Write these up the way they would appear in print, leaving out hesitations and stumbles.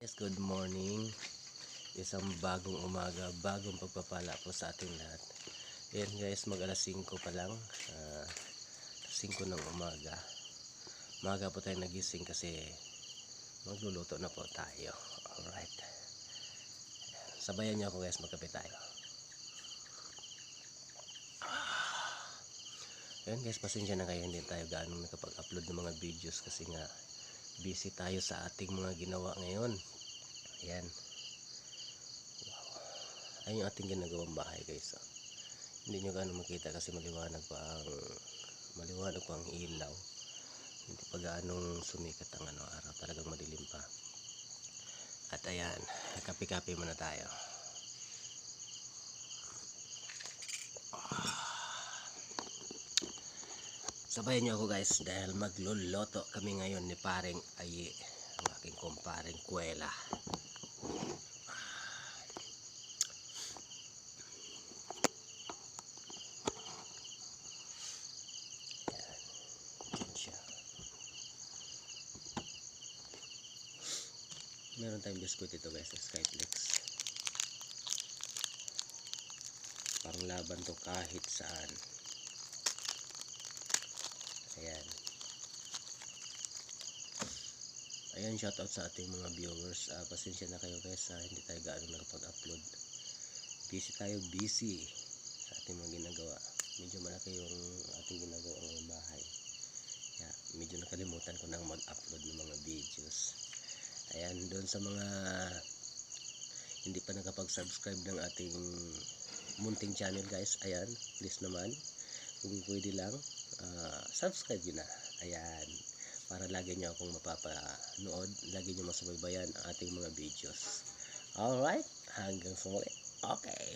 guys, good morning. Isang bagong umaga, bagong pagpapala po sa ating lahat. Ayan guys, mag alas 5 pa lang, 5 ng umaga. Maga po tayo nagising kasi magluluto na po tayo. Alright, sabayan niyo ako guys, magkape tayo. Ayan guys, pasensya na kayo, hindi tayo gaano nakapag-upload ng mga videos kasi nga busy tayo sa ating mga ginawa ngayon. Ayan, wow, ayun yung ating ginagawang bahay guys. Hindi nyo gaano makita kasi maliwanag pa ang ilaw. Hindi pa gaanong sumikat ang araw, talagang madilim pa. At ayan, kape-kape muna tayo. Sabayan nyo ako guys dahil magluluto kami ngayon ni paring Ayi, ang aking kumparing Kuwela. Ayan, dyan siya. Meron tayong biskuit ito guys, Skyflex. Pang laban to kahit saan. Ayan. Ayan, shoutout sa ating mga viewers. Pasensya na kayo guys, hindi tayo gaano nakapag-upload. Busy sa ating mga ginagawa. Medyo malaki yung ating ginagawa ng bahay. Kaya medyo nakalimutan ko nang mag-upload ng mga videos. Ayan, doon sa mga hindi pa nakapag-subscribe ng ating munting channel guys, ayan, please naman, kung pwede lang, subscribe yun na. Ayan, para lagi nyo akong mapapanood, lagi nyo masubaybayan ang ating mga videos. Alright, hanggang sa muli. Okay.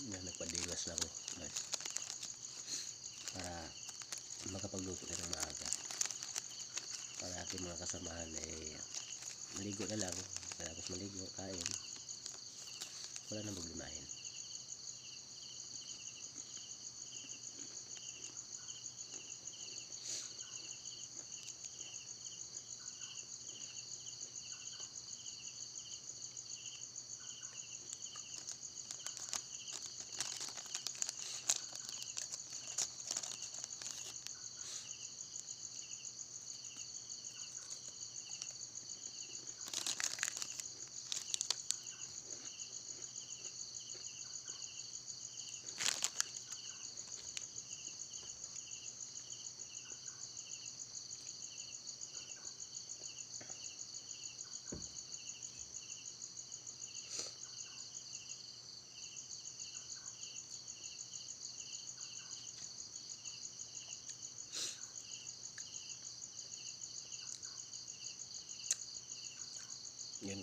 Yan, nagpadiwas lang ako guys para makapagluto na ng maaga, para ating mga kasamahan maligo na lang. Tapos maligo, kain, wala nang problemahin.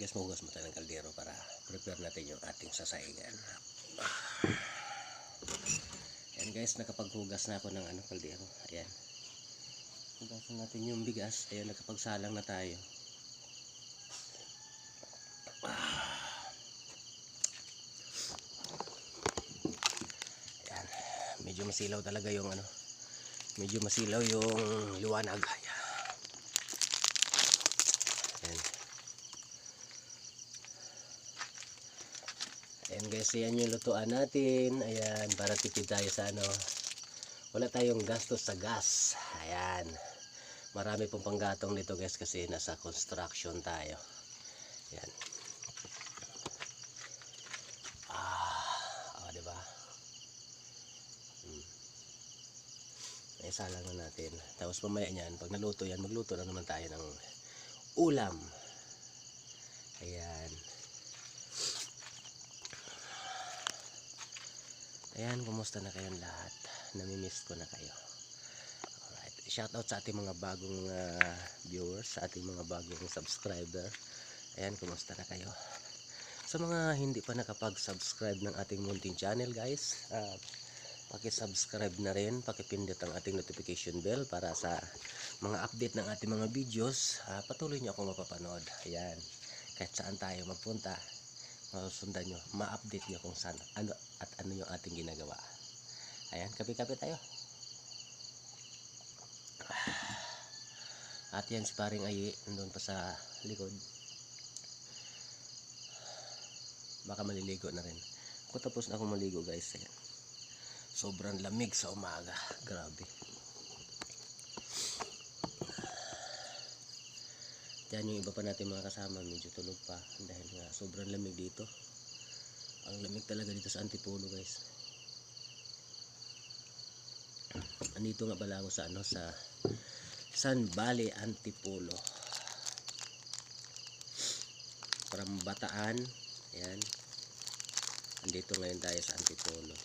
guys, mahugas mo tayo ng kaldero para prepare natin yung ating sasaingan. Ayan guys, nakapaghugas na ako ng kaldero. Ayan. Hugasan natin yung bigas. Ayan, nakapagsalang na tayo. Ayan. Medyo masilaw talaga yung medyo masilaw yung liwanag. Ayan. Ayan. Ayan guys, yan yung lutuan natin. Ayan, para tipid tayo sa wala tayong gastos sa gas. Ayan. Marami pong panggatong dito guys kasi nasa construction tayo. Ayan. Diba? Isalang na natin. Tapos mamaya niyan, pag naluto yan, magluto na naman tayo ng ulam. Ayan. Ayan, kumusta na kayong lahat? Namimiss ko na kayo. Alright, shoutout sa ating mga bagong viewers, sa ating mga bagong subscriber. Ayan, kumusta na kayo? Sa mga hindi pa nakapag-subscribe ng ating munting channel guys, paki-subscribe na rin, paki-pindot ang ating notification bell para sa mga update ng ating mga videos. Patuloy nyo akong mapapanood. Ayan, kahit saan tayo magpunta, masundan nyo, ma-update nyo kung saan, ano yung ating ginagawa. Ayan, kape-kape tayo. At yan si paring Ayi, nandun pa sa likod. Baka maliligo na rin. Ako tapos na akong maligo guys. Ayan. Sobrang lamig sa umaga. Grabe. Yan yung iba pa natin mga kasama. Medyo tulog pa. Dahil nga sobrang lamig dito. Ang lamig talaga dito sa Antipolo guys. Andito nga pala ako sa sa Sun Valley, Antipolo. From Bataan. Ayan. Andito ngayon tayo sa Antipolo.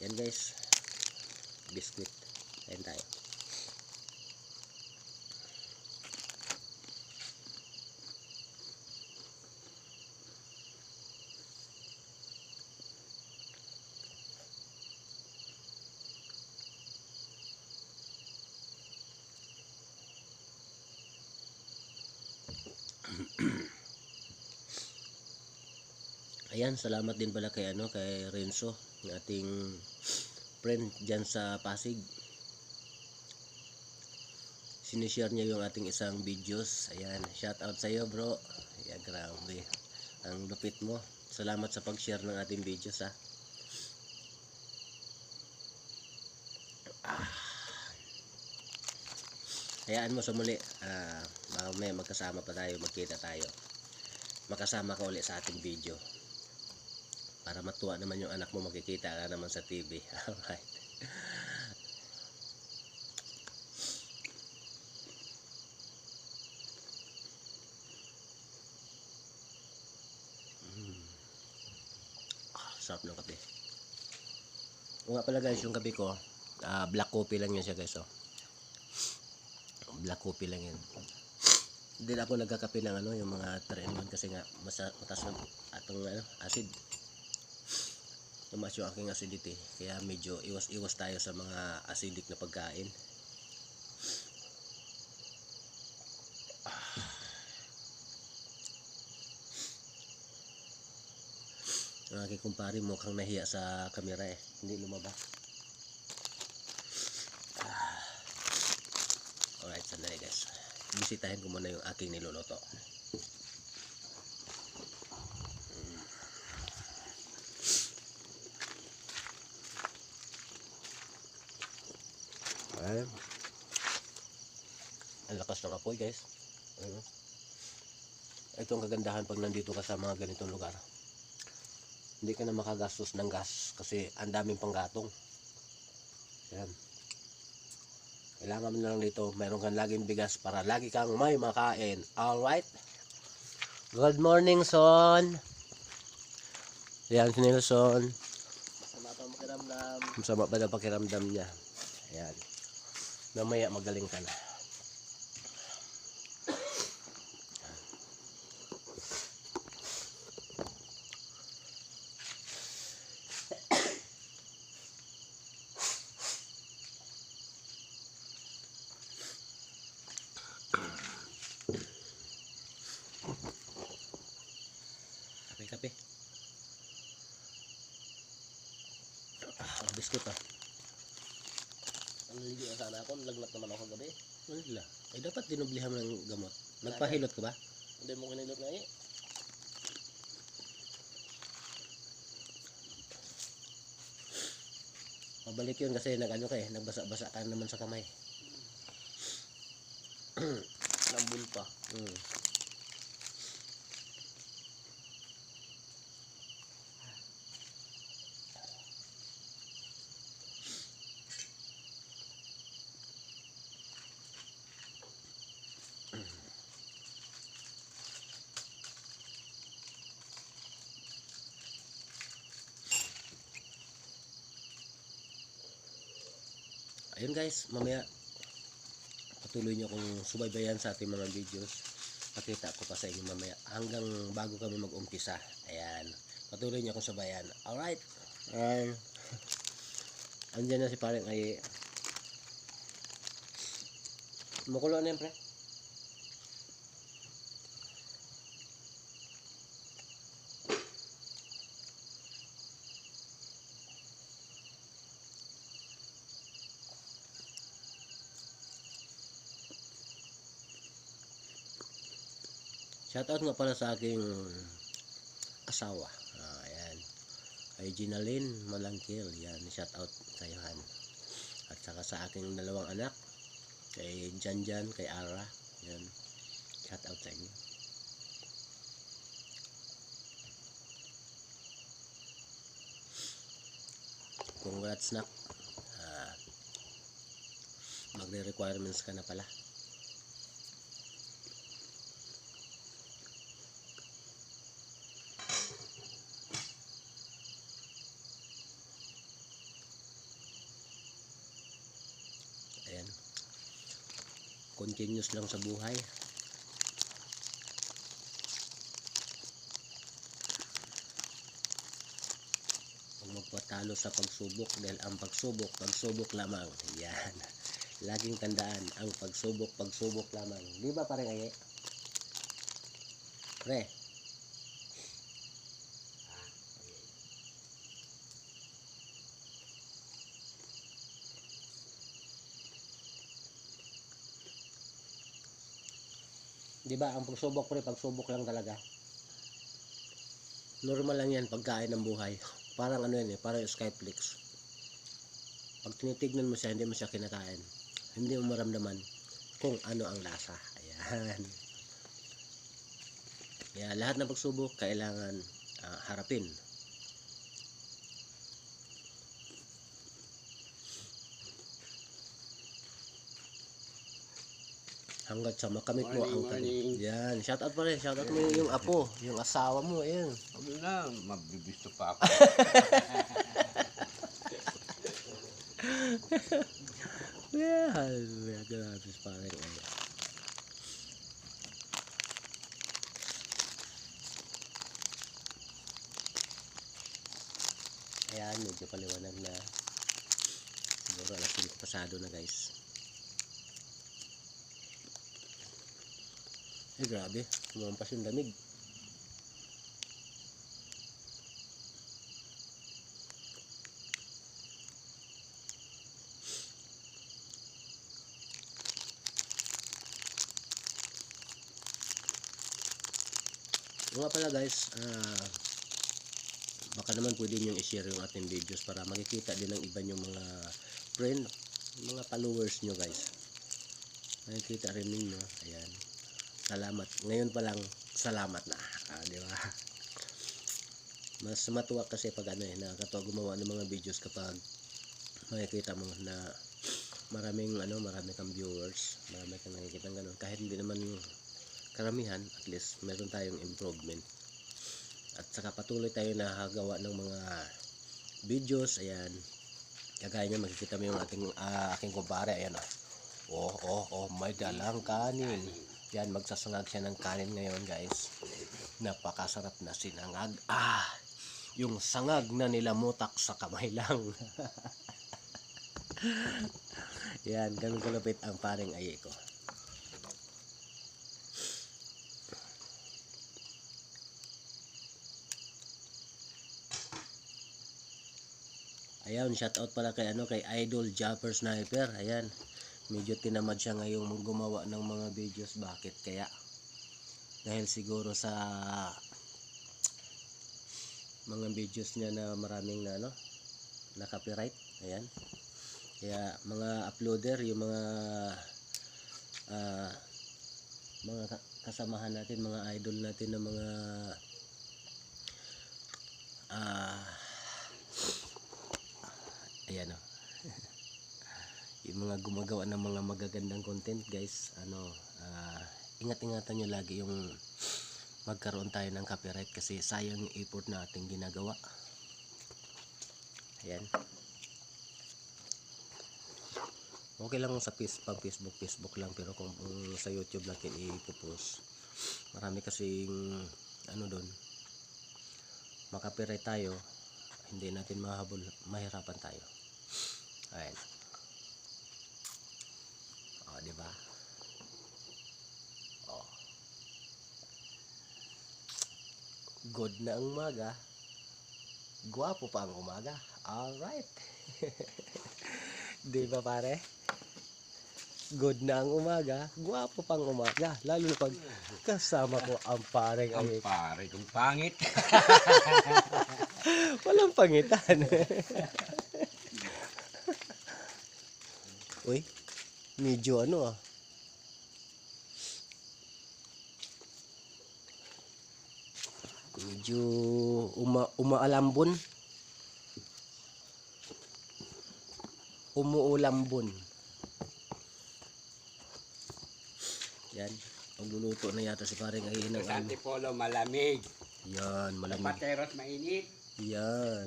Ayan guys. Biscuit. Ayan tayo. Ayan, salamat din pala kay kay Renzo, ng ating friend diyan sa Pasig. Sinishare niya yung ating isang videos. Ayan, shout out sa iyo, bro. Ayan, grabe. Ang lupit mo. Salamat sa pag-share ng ating videos, ha. Hayaan mo sa muli. Baka may magkasama pa tayo, magkita tayo. Makasama ka ulit sa ating video. Para matuwa naman yung anak mo, makikita ka naman sa TV. Alright. Sarap ng kape. O nga pala guys, yung kape ko, black coffee lang yan siya guys. Black coffee lang yan. Hindi na ako nagkakape ng yung mga 3-in-1 kasi nga mataas ng atong acid. Tumaas yung aking acidity, kaya medyo iwas tayo sa mga acidic na pagkain. Ang aking kumpare mukhang nahiya sa camera hindi lumabas. Alright, sandali guys, bisitahin ko muna yung aking niluluto. Ayan. Ang lakas ng apoy guys. Ayan. Ito ang kagandahan pag nandito ka sa mga ganitong lugar. Hindi ka na makagastos ng gas kasi ang daming panggatong. Ayan. Kailangan mo na lang dito, mayroon kang laging bigas para lagi kang may makain. Alright. Good morning, son. Ayan si Nelson. Masama pa pakiramdam. Masama pa na pakiramdam niya. Ayan. Mamaya magaling ka na. May kape. Biskit pa. Ang ligo na sana ako, lagnat naman ako kagabi. Wala. Eh dapat dinublihan mo ng gamot. Nagpahilot ka ba? Hindi mo kinilot na Mabalik yun kasi nag-ano ka eh, nagbasa-basa ka naman sa kamay. Nambul pa. Ayun guys, mamaya patuloy nyo kung subaybayan sa ating mga videos. Pakita ko pa sa inyo mamaya hanggang bago kami mag-umpisa. Ayan, patuloy nyo kung subayan. Alright. Andyan na si parang ay makulo na yan pre. Shoutout nga pala sa aking asawa. Ayan. Kay Ginalyn Malangkil. Yan. Shoutout kayo Han. At saka sa aking dalawang anak. Kay Janjan, kay Ara. Yan. Shoutout sa inyo. Congrats nak. Magre-requirements ka na pala. Ayan. Continuous lang sa buhay. Huwag magpatalo sa pagsubok dahil ang pagsubok lamang. Yan. Laging tandaan, ang pagsubok lamang. Di ba parang ay? Pre. Di ba ang pagsubok pre, pagsubok lang talaga. Normal lang yan pagkain ng buhay. Parang ano yan eh, parang Skyflix. Pag tinitignan mo siya, hindi mo siya kinakain. Hindi mo maramdaman kung ano ang lasa. Ayan. Kaya lahat ng pagsubok kailangan harapin. Hanggat sa makamit mo ang tagumpay. Yan, shout out pa rin. Shout out mo yung apo, yung asawa mo, ayan. Sabi na, mabibisto pa ako. Yeah, grabe parang ano. Ayan, medyo paliwanag na. Siguro alas 5 pasado na guys. Eh grabe, kumampas yung lamig. Nga pala guys, baka naman pwede nyo i-share yung ating videos para makikita din ng iba yung mga friend, mga followers nyo guys. Makikita rin ninyo. Ayan. Salamat. Ngayon pa lang, salamat na. Di ba? Mas matuwa kasi pag ano eh, nakakatawa gumawa ng mga videos kapag makikita mo na marami kang viewers, marami kang nakikita ng ganun. Kahit hindi naman karamihan, at least meron tayong improvement. At saka patuloy tayo na hagawa ng mga videos. Ayan. Kagaya nyo, makikita mo yung aking kumpare. Ayan oh. May dalang kanin. Yan, magsasangag siya ng kanin ngayon guys. Napakasarap na sinangag. Yung sangag na nilamutak sa kamay lang. Yan, ganun kalupit ang paring aye ko. Ayan, shout out pala kay kay Idol Japper Sniper. Ayan. Medyo tinamad siya ngayong gumawa ng mga videos. Bakit kaya? Dahil siguro sa mga videos niya na maraming na copyright. Ayan. Kaya mga uploader, yung mga kasamahan natin, mga idol natin na mga ayan o. Yung mga gumagawa ng mga magagandang content, guys, ingat-ingatan nyo lagi yung magkaroon tayo ng copyright kasi sayang yung effort na ating ginagawa. Ayan. Okay lang sa pag Facebook lang, pero kung sa YouTube natin ipopost, marami kasing doon, makapiright tayo, hindi natin mahabol, mahirapan tayo. Ayan. O, diba? O. Good na ang umaga. Gwapo pa ang umaga. Alright. Diba pare? Good na ang umaga. Gwapo pang umaga. Lalo na pag kasama ko ang pareng Ang Ayik. pare kong pangit. Walang pangitan. Uy, medyo medyo umaalambon. Umuulambon. Yan, magluluto na yata si pareng Ayik ng Sa Antipolo malamig. Yan, malamig. Pateros mainit. Yan.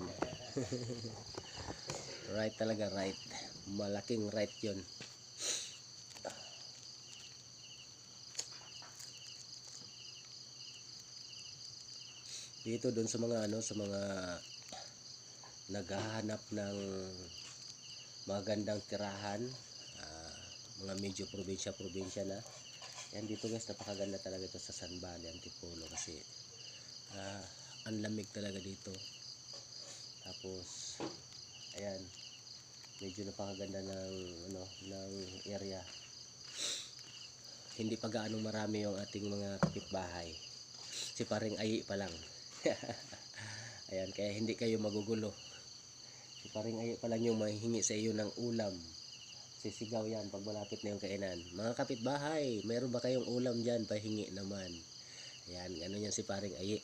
Right talaga, right. Malaking right yun. Dito doon sa mga sa mga naghahanap ng magandang tirahan, mga medyo probinsya na. Yan dito guys, napakaganda talaga ito sa San Valley, Antipolo kasi ang lamig talaga dito. Tapos ayan, medyo napakaganda ng area. Hindi pa gaano marami yung ating mga kapitbahay. Si pareng Ayik pa lang. Ayan, kaya hindi kayo magugulo. Si pareng Ayik pa lang yung mahihingi sa iyo ng ulam. Sisigaw yan pag malapit na yung kainan. Mga kapitbahay, mayroon ba kayong ulam dyan? Pahingi naman. Ayan, gano'n yan si pareng Ayik.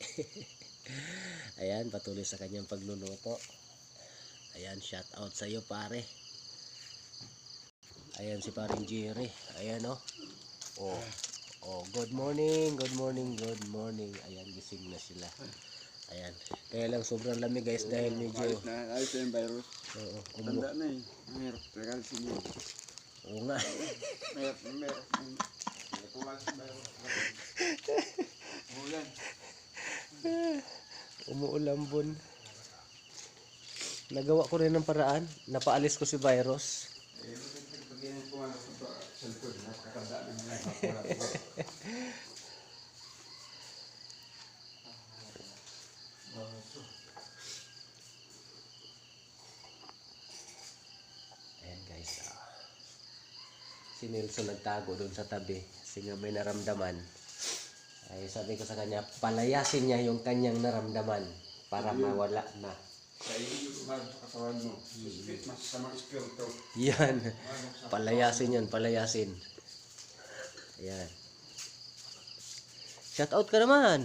Ayan, patuloy sa kanyang pagluluto. Ayan, shout out sa iyo pare. Ayan si pareng Jerry. Ayan Oh, good morning. Ayan, gising na sila. Ayan. Kaya lang sobrang lamig guys dahil medyo Ayos na yung virus. oo, Tanda na eh. Mahirap. Regal sige. oo nga. Mahirap. Kulang sa virus. Ulan. Umuulambon. Nagawa ko rin ng paraan. Napaalis ko si virus. Ayan guys. Si Nelson nagtago doon sa tabi. Kasi nga may naramdaman. Ay sabi ko sa kanya, palayasin niya yung kanyang naramdaman para mawala na. Kaya hindi ko sa katawan mo. Masasama espiritu. Yan. Palayasin. Ayan. Shout out ka naman.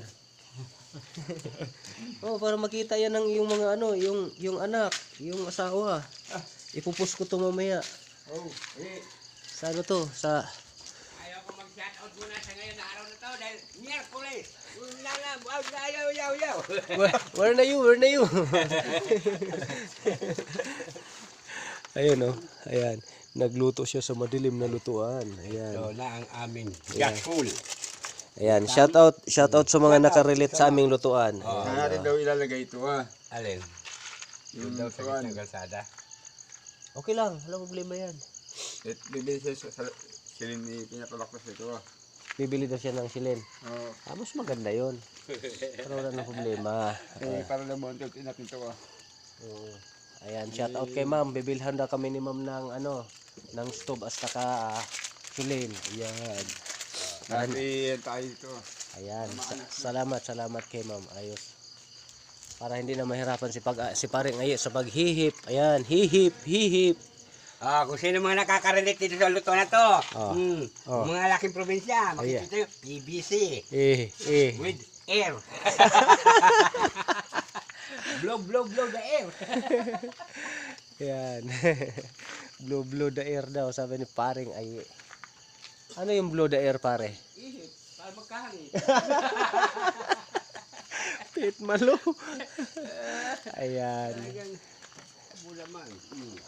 Para makita yan ng yung mga yung anak, yung asawa. Ipupus ko to mamaya. Sa sa Ayaw ko mag-shoutout muna sa ngayon na araw na to dahil Miyerkules. Ayaw. Where na you? Ayun ayan. Nagluto siya sa madilim na lutuan. Ayan. Ito na ang aming Ayan. Yakul. Ayan, shout out sa mga nakarelate sa aming lutuan. Saan natin daw ilalagay ito Alin? Yung daw sa gitnang kalsada. Okay lang, walang problema yan. Bibili siya sa silin ni pinapalakpas ito Bibili daw siya ng silin. Oo. Mas maganda yon. Pero wala nang problema. Para lang mo ang natin ito Oo. Ayan, shout out kay ma'am. Bibilhan daw kami ni ma'am ng ano, ng stove at saka sulin. Ayan. Dati tayo ito. Ayan. Salamat kay ma'am. Ayos. Para hindi na mahirapan si paring Aye sa paghihip. Ayan, hihip. Kung sino mga nakaka-relate dito sa luto na to. Oh. Mga laking probinsya, Ayan. makikita yung PVC with air. blow the air. Ayan. blow the air daw, sabi ni paring Aye. Ano yung blow the air, pare? Ihip, para magkahangin. Pit malo. Ayan. Bulaman.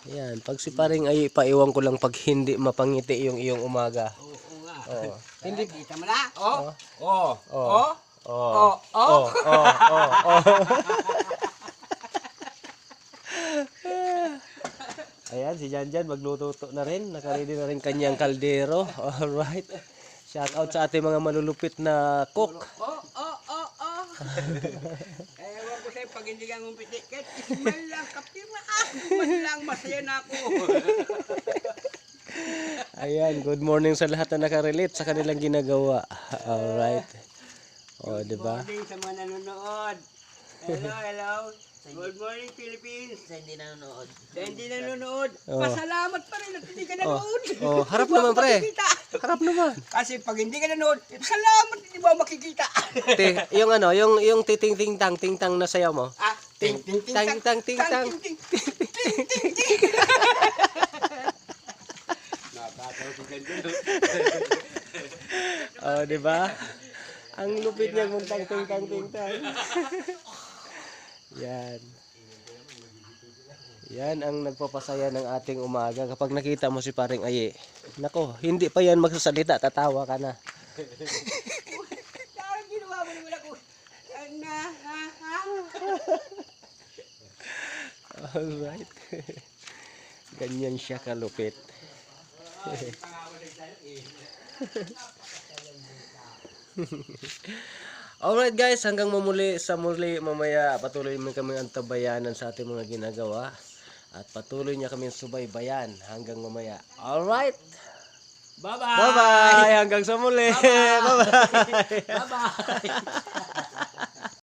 Ayan, pag si paring Aye, paiwan ko lang pag hindi mapangiti yung iyong umaga. Oo nga. Oh. Hindi kita mo na. Oh. Ayan, si Janjan magluto na rin. Nakaready na rin kanyang kaldero. Alright. Shout out sa ating mga malulupit na cook. Ewan ko sa'yo, pag hindi ka mong pitikit, ismal lang kapira. Man lang, masaya na ako. Ayan, good morning sa lahat na nakarelate sa kanilang ginagawa. Alright. O, diba? Good morning sa mga nanonood. Hello. Good morning, Philippines. Sa hindi nanonood. Sa hindi nanonood, Oh. pasalamat pa rin at hindi ka nanonood. Oh, harap Hindi mo naman, ako pre. makikita. Harap naman. Kasi pag hindi ka nanonood, salamat hindi mo ako makikita. Yung ano, yung titing ting tang na sayaw mo. Ting ting ting Tang, tang, ting, tang. ting ting ting ting. Nakakatawa si Ganyan. Oh, diba? Ang lupit niya mong tang. Yan. Yan ang nagpapasaya ng ating umaga. Kapag nakita mo si paring Aye, nako, hindi pa yan magsasalita, tatawa ka na. Parang ginawa mo naman ako. Alright. Ganyan siya kalupit. Alright guys, hanggang muli mamaya patuloy mo kami antabayanan sa ating mga ginagawa at patuloy niya kami subaybayan hanggang mamaya. Alright. Bye-bye. Bye-bye. Hanggang sa muli. Bye-bye. Bye-bye.